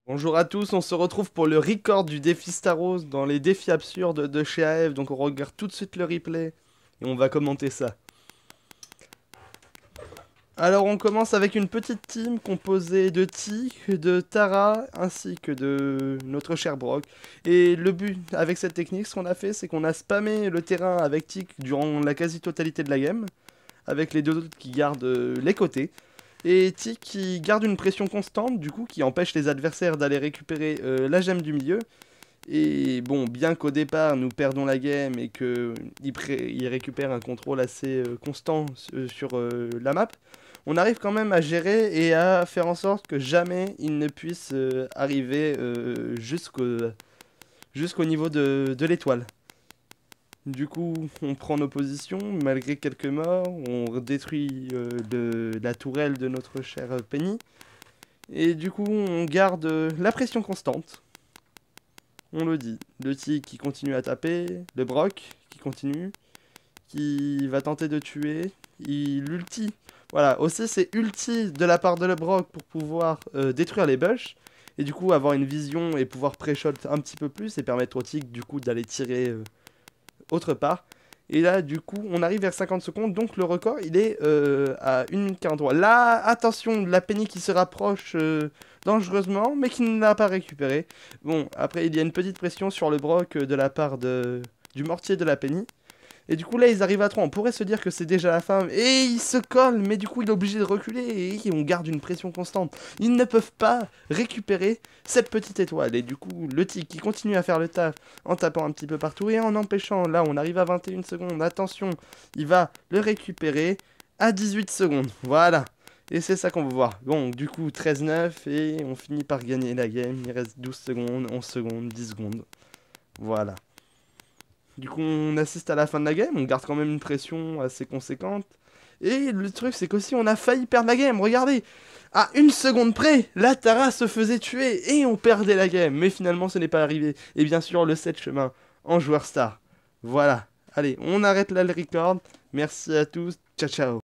Bonjour à tous, on se retrouve pour le record du défi Staros dans les défis absurdes de chez AF. Donc on regarde tout de suite le replay et on va commenter ça. Alors on commence avec une petite team composée de Tic, de Tara ainsi que de notre cher Brock. Et le but avec cette technique, ce qu'on a fait, c'est qu'on a spammé le terrain avec Tic durant la quasi-totalité de la game, avec les deux autres qui gardent les côtés. Et Tic qui garde une pression constante, du coup, qui empêche les adversaires d'aller récupérer la gemme du milieu. Et bon, bien qu'au départ nous perdons la game et qu'il récupère un contrôle assez constant sur la map, on arrive quand même à gérer et à faire en sorte que jamais il ne puisse arriver jusqu'au niveau de l'étoile. Du coup, on prend nos positions, malgré quelques morts, on détruit la tourelle de notre cher Penny, et du coup, on garde la pression constante. On le dit. Le Tig qui continue à taper, le Brock qui continue, qui va tenter de tuer, il ulti. Voilà, aussi c'est ulti de la part de le Brock pour pouvoir détruire les bush, et du coup avoir une vision et pouvoir pré-shot un petit peu plus, et permettre au Tig du coup d'aller tirer autre part. Et là, du coup, on arrive vers 50 secondes, donc le record, il est à 1 minute 43. Là, attention, la Penny qui se rapproche dangereusement, mais qui ne l'a pas récupéré. Bon, après, il y a une petite pression sur le Brock de la part du mortier de la Penny. Et du coup, là, ils arrivent à 3. On pourrait se dire que c'est déjà la fin. Et ils se collent, mais du coup, il est obligé de reculer. Et on garde une pression constante. Ils ne peuvent pas récupérer cette petite étoile. Et du coup, le Tic qui continue à faire le taf en tapant un petit peu partout et en empêchant. Là, on arrive à 21 secondes. Attention, il va le récupérer à 18 secondes. Voilà. Et c'est ça qu'on veut voir. Bon, du coup, 13-9. Et on finit par gagner la game. Il reste 12 secondes, 11 secondes, 10 secondes. Voilà. Du coup, on assiste à la fin de la game, on garde quand même une pression assez conséquente. Et le truc, c'est qu'aussi, on a failli perdre la game. Regardez, à 1 seconde près, la Tara se faisait tuer et on perdait la game. Mais finalement, ce n'est pas arrivé. Et bien sûr, le 7 chemin en joueur star. Voilà. Allez, on arrête là le record. Merci à tous. Ciao, ciao.